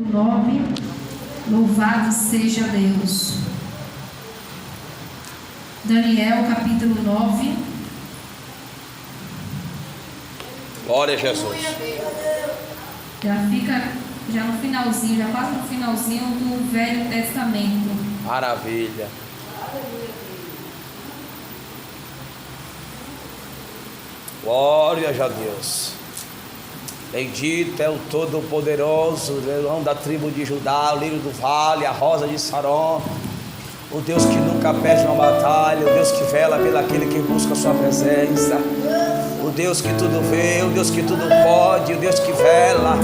9. Louvado seja Deus. Daniel capítulo 9. Glória a Jesus. Já no finalzinho, já quase no finalzinho do Velho Testamento. Maravilha. Glória a Deus. Bendito é o Todo-Poderoso, o leão da tribo de Judá, o lírio do vale, a rosa de Saron, o Deus que nunca perde uma batalha, o Deus que vela pelo aquele que busca a sua presença, o Deus que tudo vê, o Deus que tudo pode, o Deus que vela,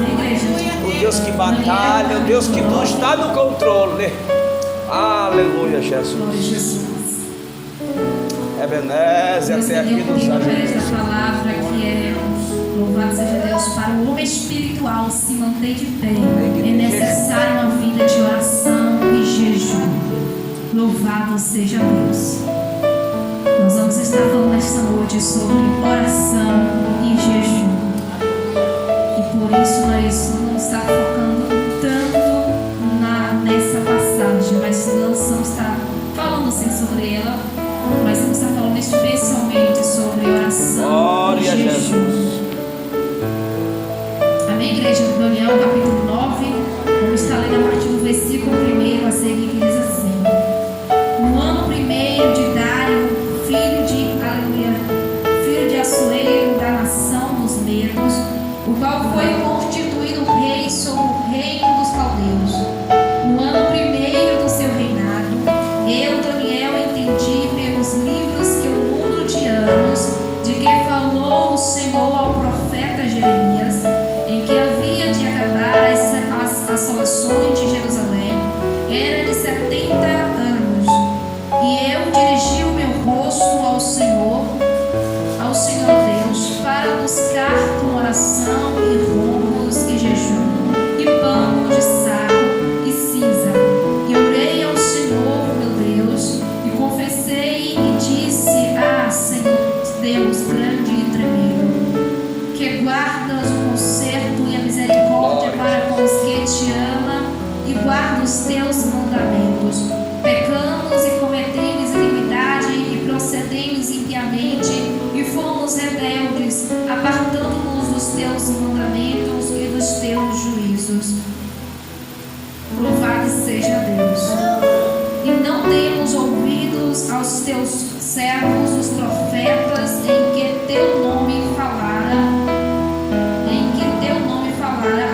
o Deus que batalha, o Deus que tudo está no controle. Aleluia, Jesus. Ebenezer, até aqui nos ajuda. Esta palavra que é: louvado seja Deus, para o homem espiritual se manter de pé é necessário uma vida de oração e jejum. Louvado seja Deus. Nós vamos estar falando nesta noite sobre oração e jejum. E por isso nós não vamos estar focando tanto nessa passagem, mas nós vamos estar falando sim sobre ela, mas vamos estar falando especialmente sobre oração e jejum. Amém, igreja? Daniel capítulo 9. Vamos estar lendo a partir do versículo 1 a seguir, que diz assim: no ano primeiro de Dário, filho de Assuero, da nação dos Medos, o qual foi constituído rei sobre o reino dos caldeus, no ano primeiro do seu reinado, eu, Daniel, entendi pelos livros que o número de anos de que falou o Senhor ao profeta Jeremias, em que havia de acabar as assolações de Jerusalém, era de 70 anos. E eu dirigi o meu rosto ao Senhor Deus, para buscar com oração e rombos e jejum, e pano de saco e cinza. E orei ao Senhor, meu Deus, e confessei e disse: ah, Senhor Deus grande e tremendo, que guardas o conserto e a misericórdia para com os que te amam e guarda os teus mandamentos. Pecamos e cometemos iniquidade e procedemos impiamente e fomos rebeldes, apartando-nos dos teus mandamentos e dos teus juízos. Louvado seja Deus. E não demos ouvidos aos teus servos, os profetas, em que teu nome falara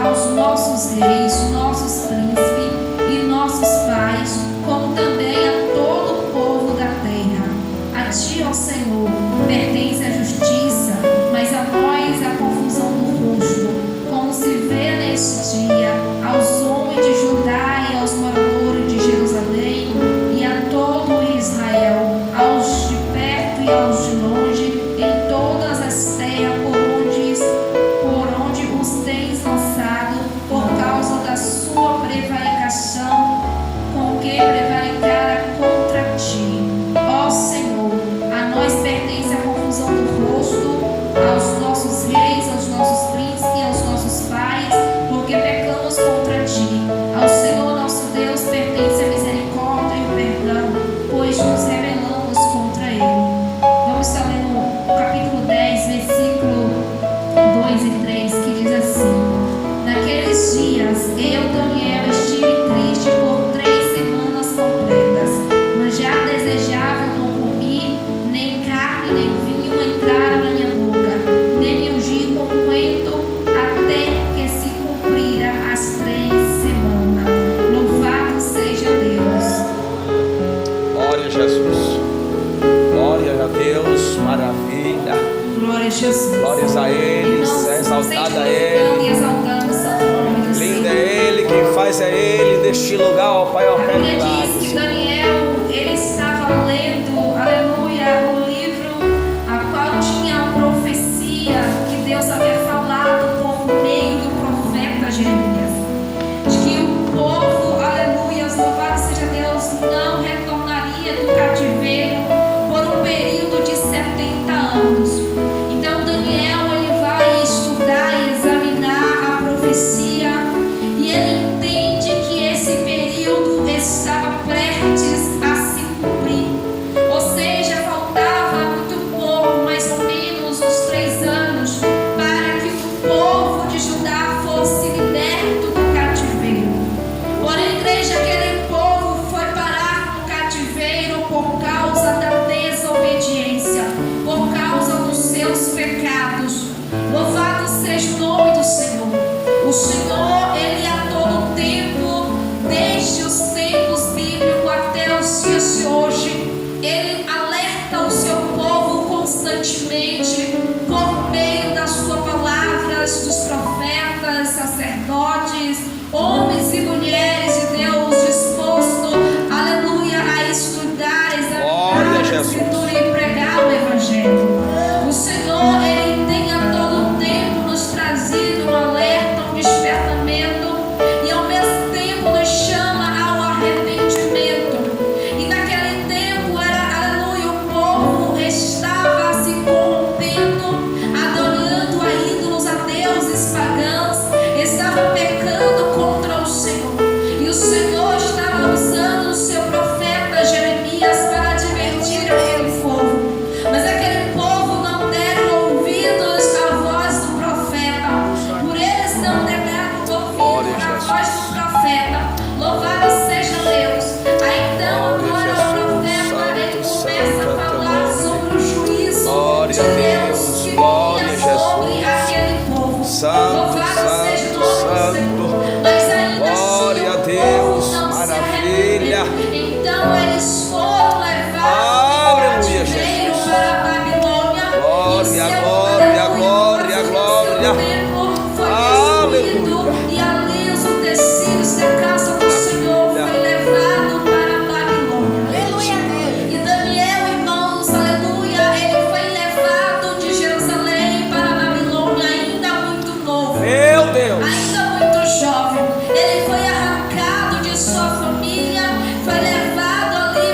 aos nossos reis, nossos príncipes e nossos pais, como também a todo o povo da terra. A ti, ó Senhor, pertence a justiça, mas a nós a confusão do rosto, como se vê neste dia aos homens de Judá e aos moradores de Jerusalém e a todo Israel, aos de perto e aos de longe, em todas as terras por onde os tens lançado, por causa da sua prevaricação, com que prevaricara contra ti. Ó Senhor, a nós pertence a confusão do rosto, aos nossos reis, aos nossos príncipes e aos nossos pais, porque pecamos contra ti. Ao Senhor nosso Deus pertence a misericórdia e o perdão, pois nos rebelamos contra ele. Vamos estar lendo o capítulo 10, versículo 2 e 3, que diz assim: naqueles dias eu, Daniel, estive triste por 3 semanas completas, mas já desejava não comer, nem carne, nem vinho entraram na minha boca, nem me ungi com unguento, até que se cumprira as 3 semanas. Louvado seja Deus. Glória a Jesus. Glória a Deus. Maravilha. Glória a Jesus. Glórias a Ele. Exaltada a Ele. Exaltando o santo nome do Senhor. Lindo é Ele. Quem faz é Ele. Neste lugar, ó Pai, ó A Pai. Bíblia diz que Daniel, ele estava lendo, aleluia, o livro a qual tinha a profecia que Deus havia falado por meio do profeta Jeremias, de que o povo, aleluia, louvado seja Deus, não retornaria do cativeiro por um período de 70 anos. Então Daniel, ele vai estudar e examinar a profecia, e ele entende mais um profeta. Louvado seja Deus. Aí então agora o profeta ele começa a falar sobre o juízo de Deus que vinha sobre aquele povo. Louvado seja o nome do Senhor. Mas ainda assim o povo não se arrependeu. Então eles foram levados em cativeiro para a Babilônia. Glória, glória, glória, glória. Foi destruído e ali os utensílios da casa do Senhor foi levado para a Babilônia. Aleluia. E Daniel, irmãos, aleluia, ele foi levado de Jerusalém para a Babilônia ainda muito novo. Meu Deus. Ainda muito jovem. Ele foi arrancado de sua família, foi levado ali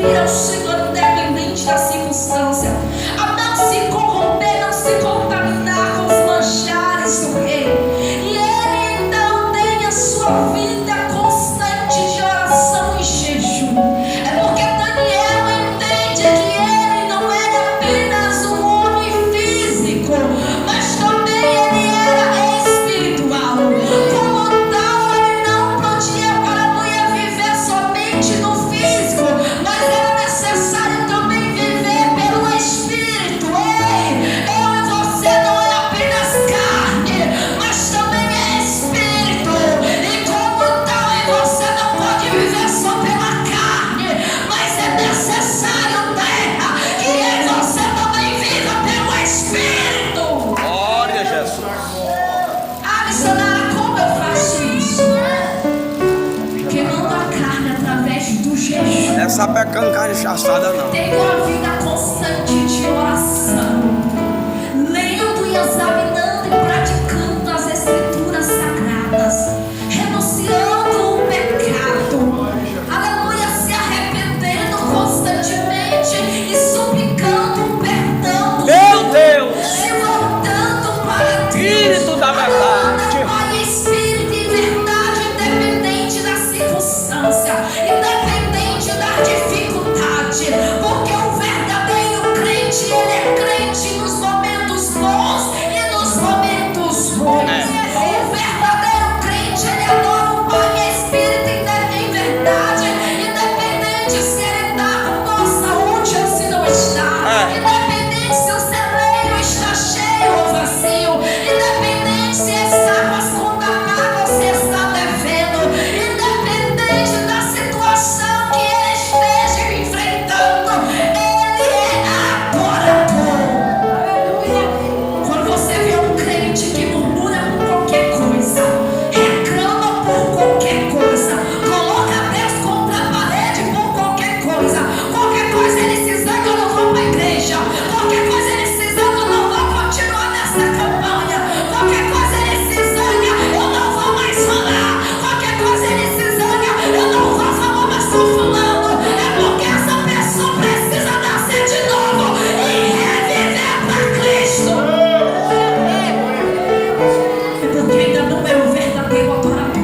servir ao Senhor independente da circunstância, a não se corromper, não se contaminar com os manjares do rei. E ele então tem a sua vida constante de oração e jejum. É porque Daniel entende que ele não era apenas um homem físico, mas também ele era espiritual. Como tal, ele não podia, aleluia, viver somente no físico, mas era necessário também viver pelo Espírito. Ei, eu e você não é apenas carne, mas também é Espírito. E como tal, eu e você não pode viver só pela carne, mas é necessário, terra, que eu e você também viva pelo Espírito. Glória a Jesus. Ah, missionária, como eu faço isso? Queimando a carne através do jejum. Não é sapecando carne chaçada, não. Tenho uma vida constante de oração, lendo e examinando e praticando as escrituras sagradas, renunciando o pecado, aleluia, se arrependendo constantemente e suplicando o perdão do Meu Deus! se voltando para Deus, Espírito da verdade. Pai, Espírito e verdade, independente da circunstância, independente da dificuldade, porque o verdadeiro crente, ele é crente nos momentos bons e nos momentos ruins. O verdadeiro crente, ele adora o Pai, Espírito em verdade, independente se ele está com boa saúde ou se não está, independente se o celeiro está cheio ou vazio, independente se está com as contas pagas ou se está devendo, independente da situação que ele esteja enfrentando, ele é adorador. Quando você vê um crente que murmura por qualquer coisa, reclama por qualquer coisa, coloca Deus contra a parede por qualquer coisa ele se zanga, eu não vou para a igreja, qualquer coisa ele se zanga, eu não vou continuar nessa campanha, qualquer coisa ele se zanga, eu não vou mais falar, qualquer coisa ele se zanga, eu não vou falar mais com fulano, é porque essa pessoa precisa nascer de novo e reviver para Cristo. É porque ainda não é o verdadeiro adorador.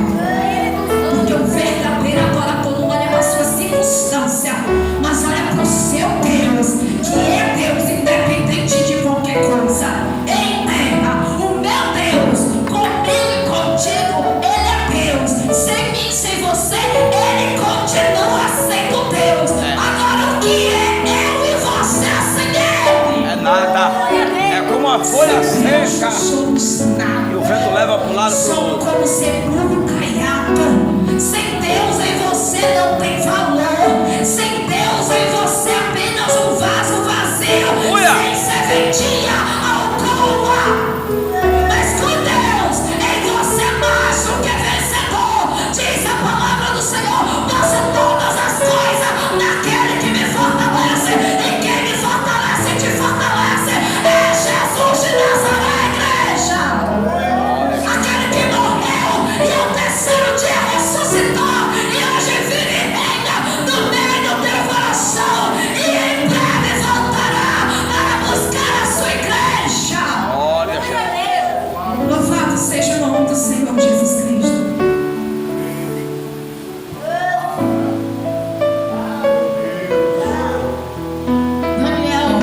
Porque o verdadeiro adorador não olha para a sua circunstância, mas olha para o seu Deus, que é Deus independente de qualquer coisa. Em terra, o meu Deus, comigo e contigo, Ele é Deus. Sem mim, sem você, Ele continua sendo Deus. Agora o que é eu e você sem Ele? É nada. É como uma folha seca Somos nada. e o vento leva para um lado para o Somos outro. como sepulcro caiado. Sem Deus em você não tem valor. Sem Deus em você apenas um vaso vazio. Uia. Sem serventia alguma. Mas com Deus em você é mais do que vencedor. Diz a palavra do Senhor: posso todas as coisas naquele que me fortalece. E quem me fortalece te fortalece. É Jesus de Nazaré, igreja. Aquele que morreu e ao terceiro dia ressuscitou e hoje vive e reina no meio do teu coração e em breve voltará para buscar a sua igreja. Glória a Jesus. Louvado seja o nome do Senhor Jesus Cristo. Daniel,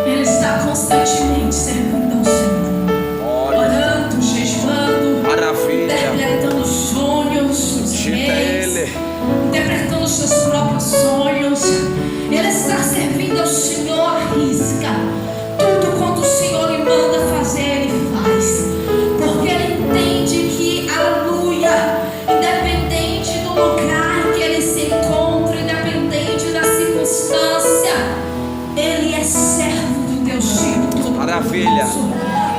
ele está constantemente servindo ao Senhor, Glória. orando, jejuando, Maravilha. interpretando sonhos, os Chita reis, ele. interpretando os seus próprios sonhos. Ele está servindo ao Senhor à risca. Tudo quanto o Senhor lhe manda fazer, ele faz. Porque ele entende que, aleluia, independente do lugar em que ele se encontra, independente da circunstância, ele é servo do Deus Todo-Poderoso. Maravilha.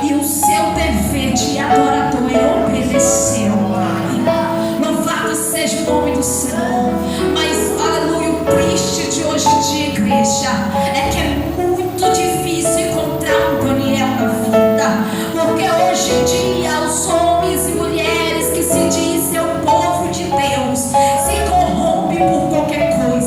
E o seu dever de adorador é obedecer ao Pai. Louvado seja o nome do Senhor. Mas, aleluia, o triste de hoje em dia, igreja, é que é muito difícil encontrar um Daniel na vida. Porque hoje em dia, os homens e mulheres que se dizem o povo de Deus se corrompem por qualquer coisa.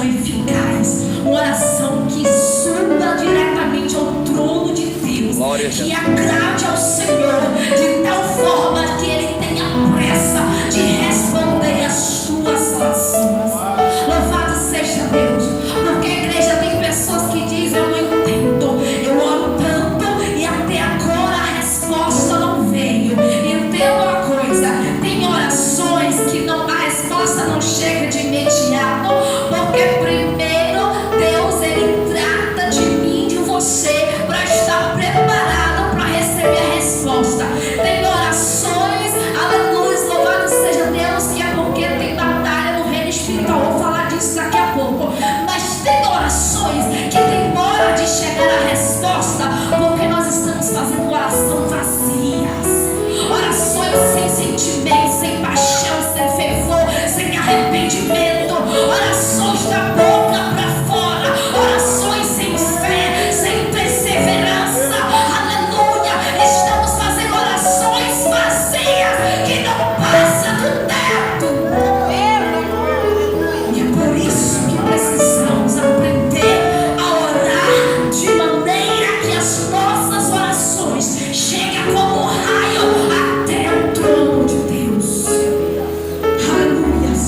oração eficaz, uma oração que suba diretamente ao trono de Deus, Glória a Deus. que agrade ao Senhor, de tal forma que Ele tenha pressa de responder às tuas orações. Louvado seja Deus, porque a igreja tem pessoas que dizem: eu não entendo, eu oro tanto e até agora a resposta não veio. Entenda uma coisa, tem orações que a resposta não chega de imediato, porque primeiro Deus, Ele trata de mim, de você, para estar preparado para receber a resposta. Tem orações, aleluia, louvado seja Deus, que é porque tem batalha no reino espiritual. Vou falar disso daqui a pouco. Mas tem orações que demora de chegar a resposta, porque nós estamos fazendo oração vazias, orações sem sentimento, sem paixão, sem fervor, sem arrependimento, orações da boca para fora, orações sem fé, sem perseverança. Aleluia! Estamos fazendo orações vazias que não passam do teto. E é por isso que precisamos aprender a orar de maneira que as nossas orações cheguem como um raio até o trono de Deus. Aleluias!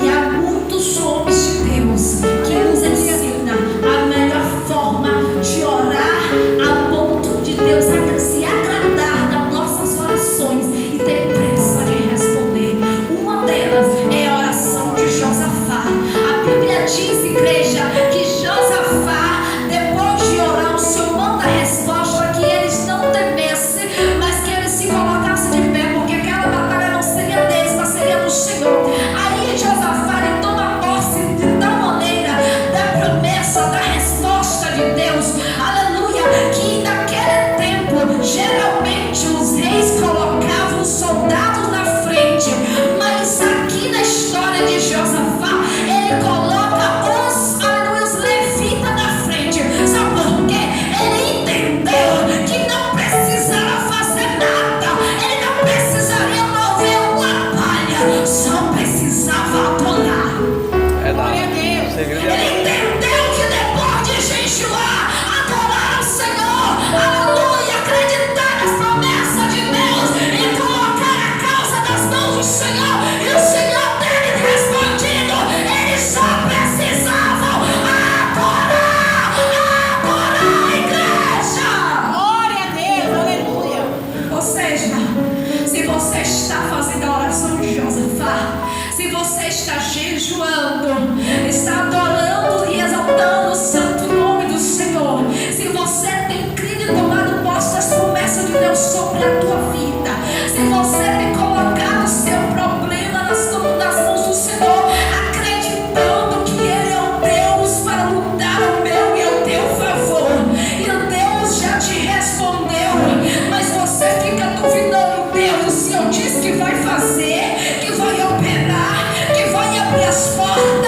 E há muitos homens de Deus que nos ensinam a melhor forma de orar, a ponto de Deus se agradar das nossas orações e ter pressa de responder. Uma delas é a oração de Josafá. A Bíblia diz, igreja, que Josafá, depois de orar, o Senhor manda a resposta que eles não temessem, mas que eles se colocassem de pé, porque aquela batalha não seria deles, mas seria do Senhor. Aí Josafá, ele toma posse de tal maneira da promessa, da resposta de Deus, aleluia, que naquele tempo, geralmente os reis colocavam os soldados na frente, mas aqui na história de Josafá, ele coloca os levitas na frente. Sabe por quê? Ele entendeu que não precisava fazer nada, ele não precisaria mover uma palha, só precisava adorar. É da Glória a Deus. segredo é Ele entendeu que depois de jejuar, adorar o Senhor, aleluia, acreditar nas promessas de Deus e colocar a causa nas mãos do Senhor, e o Senhor ter respondido, eles só precisavam adorar, igreja. Glória a Deus, aleluia. Ou seja, se você está fazendo a oração de Josafá, se você está jejuando, está adorando e exaltando o santo nome do Senhor, se você tem crido e tomado posse das promessas de Deus sobre a tua vida, se você tem colocado o seu problema nas mãos do Senhor, acreditando que Ele é o Deus para lutar o meu e o teu favor, e o Deus já te respondeu, mas você fica duvidando. Deus, o Senhor disse que vai fazer, que vai operar, que vai abrir as portas.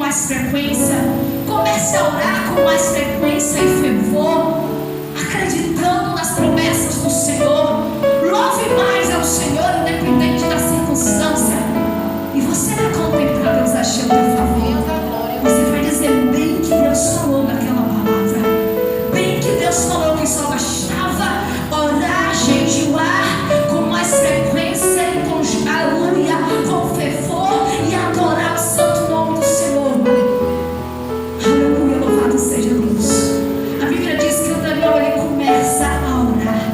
mais frequência. Comece a orar com mais frequência e fervor, acreditando nas promessas do Senhor. Louve mais ao Senhor, independente da circunstância, e você vai contemplar Deus achando a favor. Você vai dizer: bem que Deus falou naquela palavra, bem que Deus falou que só bastava orar, jejuar com mais frequência e com aleluia, com fervor, e adorar o santo nome do Senhor. Aleluia, louvado seja Deus. A Bíblia diz que o Daniel, ele começa a orar,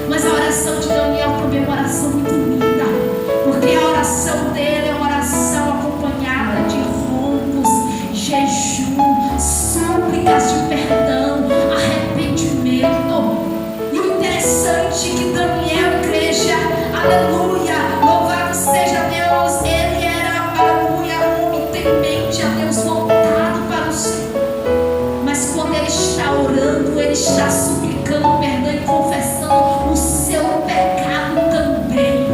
mas a oração de Daniel também é uma oração muito linda, porque a oração dele é uma oração acompanhada de roncos, jejum, súplicas de perdão, arrependimento. E o interessante é que Daniel, igreja, aleluia, louvado seja Deus, ele era, aleluia, um homem temente a Deus, voltado para o Senhor. Mas quando ele está orando, ele está suplicando perdão e confessando o seu pecado também.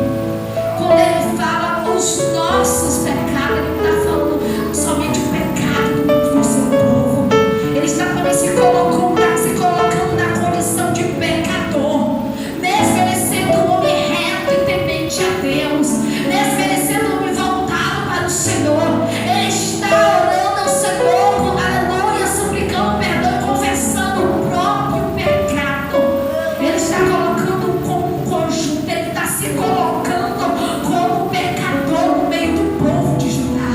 Quando ele fala os nossos pecados, ele não está falando somente o pecado do seu povo. Ele está também se colocando na condição de pecador, mesmo ele sendo um homem reto e temente a Deus, mesmo ele sendo um homem voltado para o Senhor. Ele está orando ao Senhor, aleluia, suplicando perdão, confessando o próprio pecado. Ele está colocando como um conjunto, ele está se colocando como pecador no meio do povo de Judá.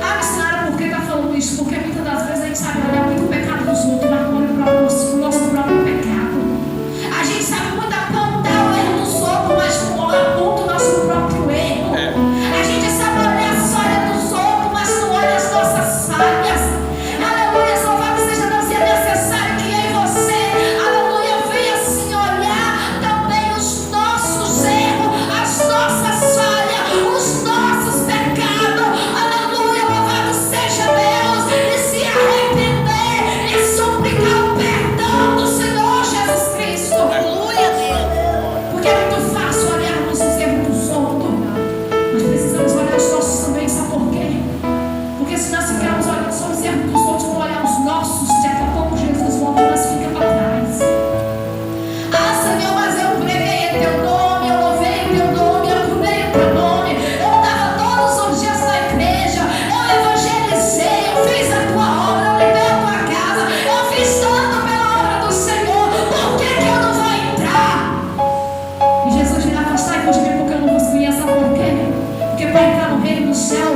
Ah, missionária, por que está falando isso? Porque muitas das vezes a gente sabe olhar muito o pecado dos outros, mas não olha para o nosso próprio pecado. A gente sabe muito apontar o erro dos outros, mas não aponta o nosso próprio erro. A gente sabe olhar a falha dos outros, mas não olha as nossas falhas. Aleluia, louvado seja Deus. E é necessário que eu e você, aleluia, venha assim olhar também os nossos erros, as nossas falhas, os nossos pecados. Aleluia, louvado seja Deus. E se arrepender e suplicar o perdão do Senhor Jesus Cristo. Aleluia, porque é muito fácil olharmos os erros dos outros, mas precisamos olhar os nossos também. Sabe por quê? Porque se nós ficarmos olhando só os erros dos outros, não olhar os nossos, daqui a pouco Jesus volta e nós ficamos para trás. Ah, Senhor, mas eu preguei em teu nome, eu louvei em teu nome, eu curei em teu nome, eu estava todos os dias na igreja, eu evangelizei, eu fiz a tua obra, eu limpei a tua casa, eu fiz tanto pela obra do Senhor, por que que eu não vou entrar? E Jesus dirá: afastai-vos de mim, porque eu não vos conheço. Sabe por quê? Porque para entrar no reino do céu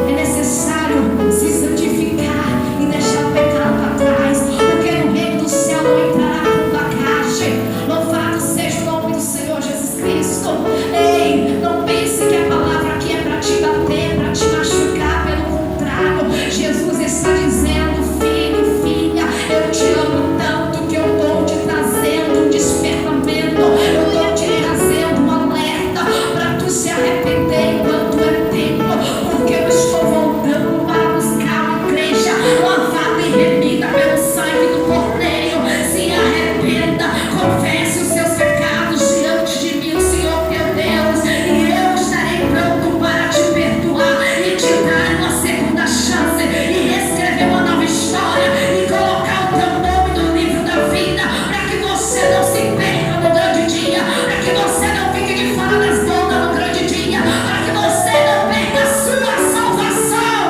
é necessário se santificar e deixar o pecado para trás, porque no reino do céu não entrará com bagagem. Louvado seja o nome do Senhor Jesus Cristo. Ei, não pense que a palavra aqui é para te bater, para te machucar. Pelo contrário, Jesus está dizendo: filho, filha, eu te amo tanto que eu estou te trazendo um despertamento, eu estou te trazendo um alerta para tu se arrepender enquanto é tempo, porque eu estou voltando para buscar uma igreja lavada e remida pelo sangue do Cordeiro. Se arrependa, confesse os seus pecados diante de mim, o Senhor teu Deus, e eu estarei pronto para te perdoar e te dar uma segunda chance e reescrever uma nova história e colocar o teu nome no livro da vida, para que você não se perca no grande dia, para que você não fique de fora das bodas no grande dia, para que você não perca a sua salvação.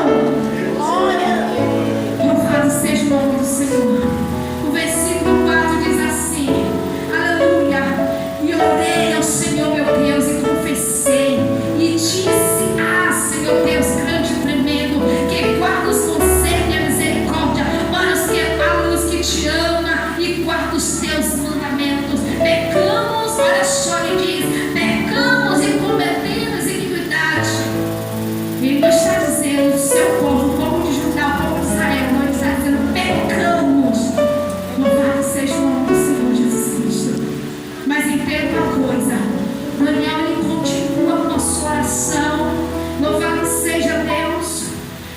Louvado seja o nome do Senhor. O versículo 4 diz assim, aleluia: e orei ao Senhor meu Deus e confessei e disse: ah, Senhor Deus grande e tremendo, que guarda os conselhos e a misericórdia para os que te amam e guarda os teus mandamentos. Pecamos, olha só, ele diz: pecamos e cometemos iniquidade. Ele não está dizendo o seu povo, o povo de Judá, o povo de Israel, não, ele está dizendo: pecamos. Louvado seja o nome do Senhor Jesus Cristo. Mas entenda uma coisa: Daniel, ele continua com a sua oração. Louvado seja Deus.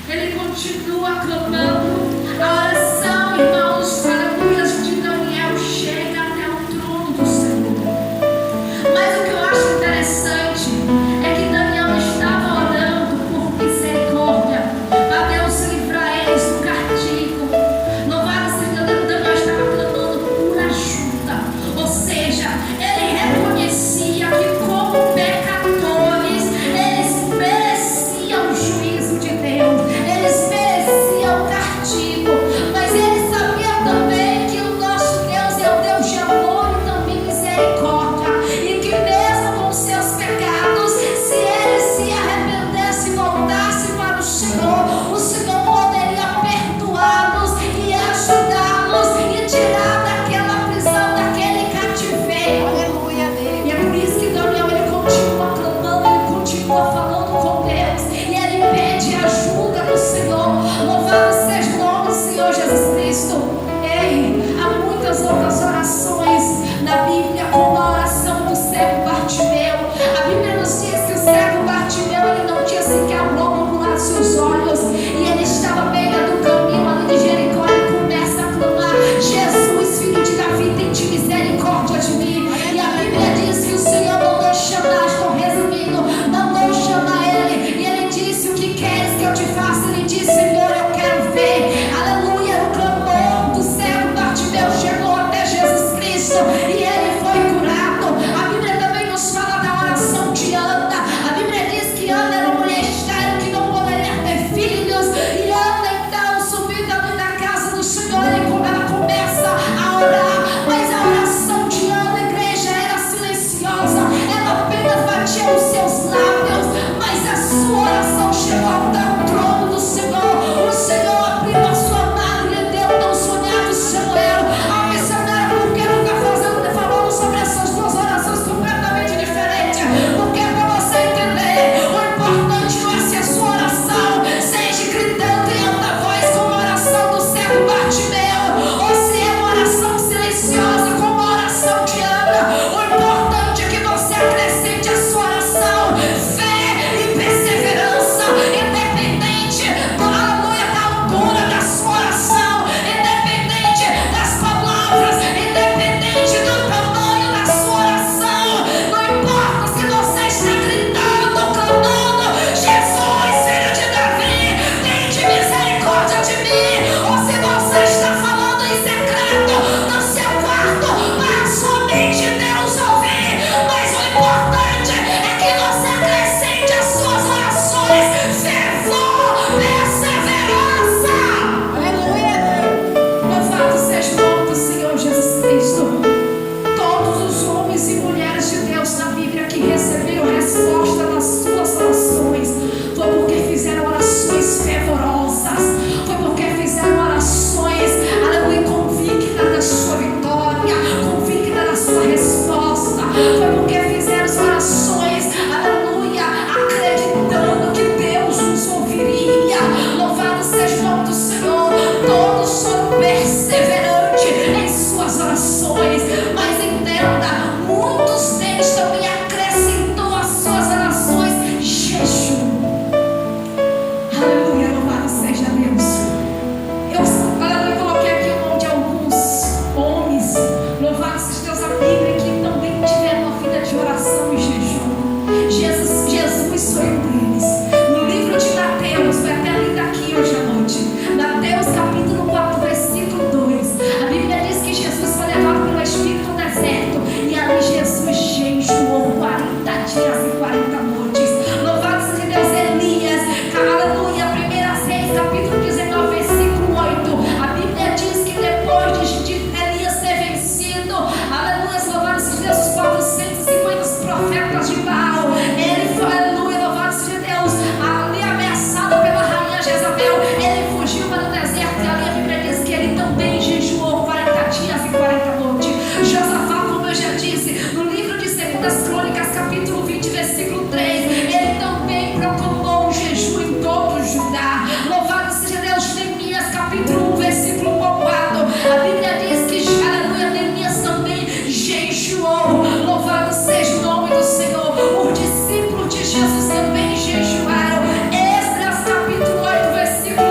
Ele continua clamando. A oração, irmãos, aleluia, de Daniel chega até o trono do Senhor. Mas o que eu acho interessante é que Daniel estava orando por misericórdia a Deus Senhor poderia perdoá-los e ajudá-los e tirar daquela prisão, daquele cativeiro. Aleluia, Deus. E é por isso que Daniel, ele continua clamando, ele continua falando com Deus, e ele pede ajuda do Senhor. Louvado seja o nome do Senhor Jesus Cristo. Ei, há muitas outras orações na Bíblia, como a oração do cego Bartimeu. A Bíblia nos diz que o cego Bartimeu, ele não tinha sequer um globo por seus olhos, e ele estava à beira do caminho ali de Jericó, e começa a clamar: Jesus, filho de Davi, tem de misericórdia de mim. E a Bíblia diz que o Senhor mandou chamar, estou resumindo, mandou chamar ele, e ele disse: o que queres que eu te faça? Ele disse: Senhor, eu quero ver. Aleluia. O clamor do cego Bartimeu chegou até Jesus Cristo, e ele foi curado. A Bíblia também nos fala da oração de Ana. A Bíblia diz que Ana era uma mulher estéril que não poderia ter filhos, e Ana então, subindo ali na casa do Senhor, ela começa a orar, mas a oração de Ana, igreja, era silenciosa, ela apenas batia os seus lábios, mas a sua oração chegou até o trono do Senhor. O Senhor abriu a sua mão e lhe deu tão sonhado Samuel. A missionária, por que não está falando sobre essas duas orações completamente diferentes? Porque é para você entender, o importante não é se a sua oração seja gritando em alta voz, como a oração do cego Bartimeu, ou se é uma oração silenciosa, como a oração de Ana. O importante é que você acrescente a sua oração fé e perseverança, independente, aleluia, da altura da sua oração, independente das palavras, independente do tamanho da sua oração. Não importa se você está gritando, clamando: Jesus, filho de Davi, tem de misericórdia de mim, ou se você está falando em secreto no seu quarto para somente Deus ouvir. Mas o importante é que você acrescente as suas orações fervor, perseverança. Aleluia, Deus. Louvado seja o nome do Senhor Jesus Cristo. Todos os homens e mulheres de Deus na Bíblia que receberam resposta das suas orações foi porque fizeram orações fervorosas, foi porque fizeram orações, aleluia, convicta da sua vitória, convicta da sua resposta, foi porque fizeram as orações, aleluia, acreditando que Deus nos ouviria. Louvado seja o nome do Senhor. Todos foram perseverantes em suas orações, mas entenda, muitos deles também acrescentou às suas orações jejum. Aleluia, louvado seja Deus. Eu coloquei aqui o nome de alguns homens, louvado seja Deus, a Bíblia, que também tiveram uma vida de oração e jejum. Jesus foi um deles. No livro de Mateus, vai até lido aqui hoje à noite, Mateus capítulo 4, versículo 2, a Bíblia diz que Jesus foi levado pelo Espírito no deserto, e ali Jesus jejuou 40 dias e 40 noites. Louvado seja Deus. Elias, aleluia, 1 Reis capítulo 19, versículo 8, a Bíblia diz que depois de Elias ter vencido, aleluia, louvado seja Deus, os 450 profetas de Baal, ele foi, aleluia, louvado seja Deus, ali ameaçado pela rainha Jezabel, ele fugiu para o deserto, e ali a Bíblia diz que ele também jejuou 40 dias e 40 noites. Josafá, como eu já disse, no livro de 2 Crônicas, capítulo 20, versículo 3, ele também proclamou um jejum em todo o Judá. Louvado seja Deus. Neemias, capítulo 1, versículo 4, a Bíblia diz que, aleluia, Neemias também jejuou. Louvado seja o nome do Senhor. Os discípulos de Jesus também jejuaram. Esdras, capítulo 8, versículo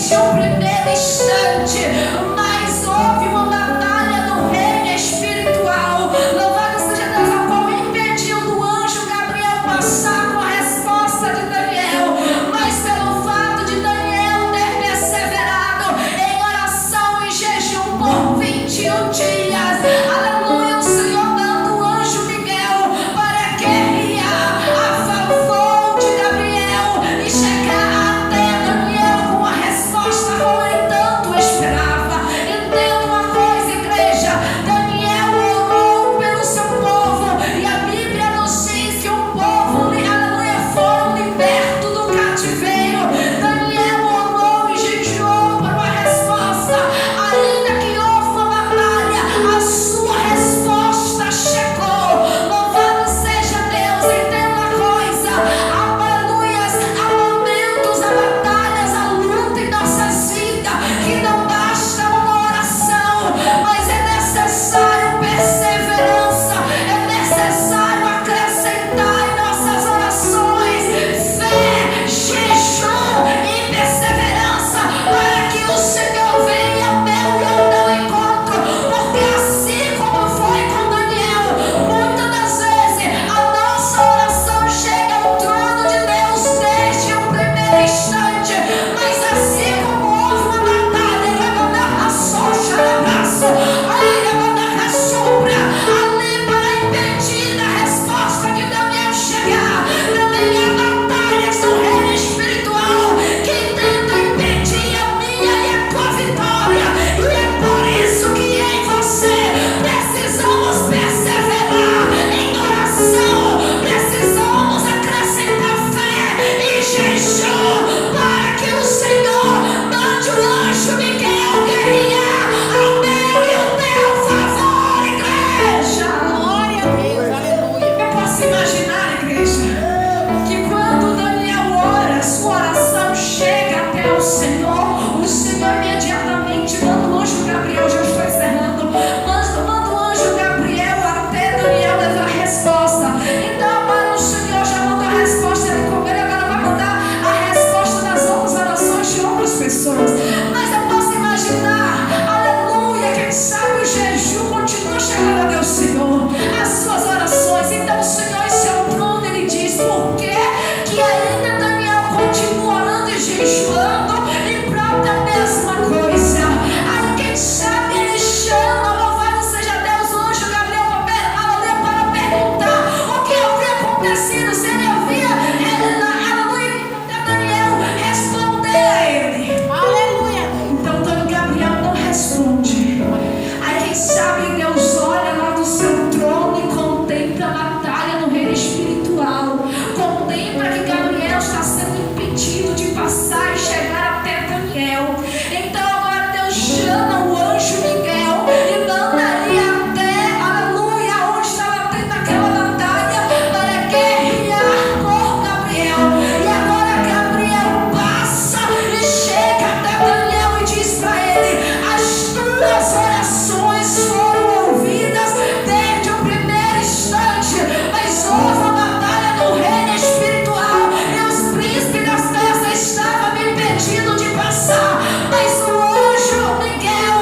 desde o primeiro instante, mas houve uma batalha no reino espiritual. Louvado seja Deus, a qual impediu do anjo Gabriel passar com a resposta de Daniel, mas pelo fato de Daniel ter perseverado em oração e jejum por 21 dias, aleluia, o Senhor dando o anjo Miguel para guerrear a favor de Gabriel e chegar até Daniel com a resposta como ele tanto esperava. Entenda uma coisa, igreja, Daniel orou pelo seu povo e a Bíblia nos diz que o povo, aleluia, foram libertos do cativeiro. Daniel orou e jejuou por uma resposta, ainda que houve uma batalha, a sua resposta chegou. Louvado seja Deus. Entenda uma coisa, aleluias, há momentos, há batalhas, há luta em nossas vidas que não basta uma oração, mas é necessário perseverança, é necessário acrescentar em nossas orações fé, jejum e perseverança para que o Senhor venha ao meu e ao teu encontro, porque assim como foi com Daniel, muitas das vezes a nossa oração chega ao trono de Deus desde o primeiro instante, mas assim como houve uma batalha, ele vai mandar a soja no braço, aí ele vai mandar a sombra ali para impedir a resposta de Daniel chegar. Também há batalhas no reino espiritual que tentam impedir a minha e a tua vitória, e é por isso que em você precisamos perseverar em oração, precisamos acrescentar fé e jejum para que o Senhor mande o anjo Miguel guerrear ao meu e ao teu favor, igreja. Glória a Deus, aleluia. Eu posso imaginar, igreja, que quando Daniel ora, sua oração chega até o Senhor imediatamente manda o anjo Gabriel, já estou encerrando, manda o anjo Gabriel até Daniel levar a resposta. Então agora o Senhor já mandou a resposta, ele agora vai mandar a resposta das outras orações de outras pessoas. Mas eu posso imaginar, aleluia, quem sabe o jejum continua chegando até o Senhor, as suas orações. Então o Senhor em seu trono, ele diz, por que ainda Daniel continua orando e jejuando em prol da mesma coisa? Aí quem sabe ele chama, louvado seja Deus, o anjo Gabriel para perguntar o que havia acontecido, se ele havia, aleluia, Daniel responder a ele. Aleluia. Então Gabriel não responde. Aí quem sabe Deus olha lá do seu trono e contempla a batalha no reino espiritual, contempla que Gabriel está sendo impedido de passar e chegar até Daniel. Então agora Deus chama o anjo Miguel e manda ali até, aleluia, onde estava tendo aquela batalha para guerrear por Gabriel. E agora Gabriel passa e chega até Daniel e diz para ele, as tuas orações foram ouvidas desde o primeiro instante, mas houve uma batalha no reino espiritual e os príncipes das terras estavam me impedindo de passar, mas o anjo Miguel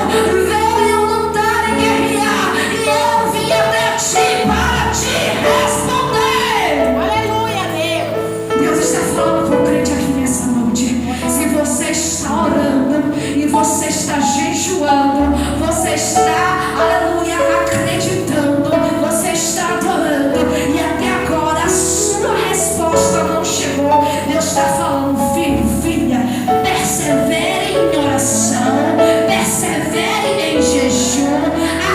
veio lutar e guerrear, e eu vim até ti para te responder. Aleluia, Deus. Deus está falando com o crente aqui nessa noite. Se você está orando e você está jejuando, você está, aleluia, acreditando, você está adorando, e até agora a sua resposta não chegou, Deus está falando, filho, filha, persevere em oração, persevere em jejum,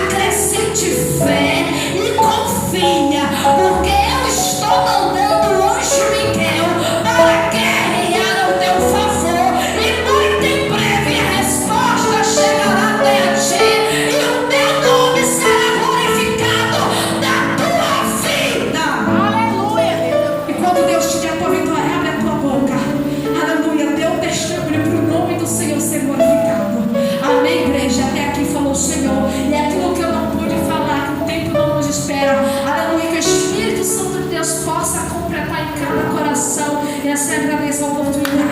acrescente fé e confia, porque eu estou mandando o anjo Miguel para guerrear ao teu favor, e muito em breve a resposta chegará até a ti, e o meu nome será glorificado na tua vida. Aleluia, Deus. E quando Deus te der a tua vitória, abre a tua boca, aleluia, dê um testemunho para o nome do Senhor ser glorificado. Amém, igreja? Até aqui falou o Senhor, e é aquilo que eu não pude falar, que o tempo não nos espera, aleluia, que o Espírito Santo de Deus possa completar em cada coração, e assim agradeço a oportunidade.